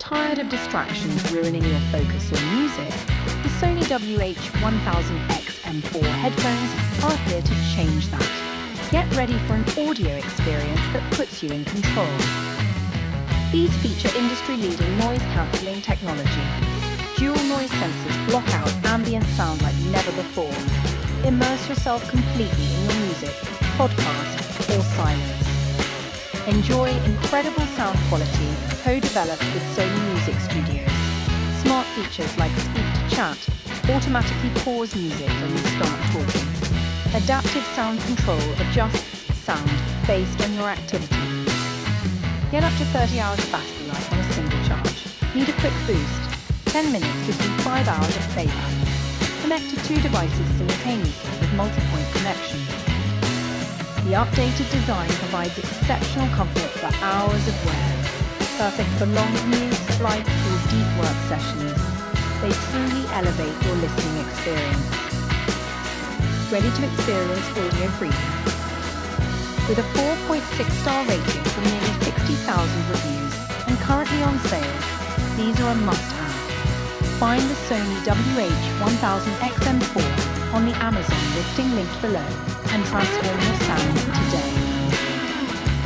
Tired of distractions ruining your focus or music? The Sony WH-1000XM4 headphones are here to change that. Get ready for an audio experience that puts you in control. These feature industry-leading noise-cancelling technology. Dual noise sensors block out ambient sound like never before. Immerse yourself completely in your music, podcast, or silence. Enjoy incredible sound quality co-developed with Sony Music Studios. Smart features like speak to chat automatically pause music when you start talking. Adaptive sound control adjusts sound based on your activity. Get up to 30 hours of battery life on a single charge. Need a quick boost? 10 minutes gives you 5 hours of playback. Connect to 2 devices simultaneously with multi-point connection. The updated design provides exceptional comfort for hours of wear. Perfect for long commutes, flights, or deep work sessions. They truly elevate your listening experience. Ready to experience audio freedom? With a 4.6-star rating from nearly 60,000 reviews and currently on sale, these are a must-have. Find the Sony WH-1000XM4 on the Amazon listing linked below and transform your sound today.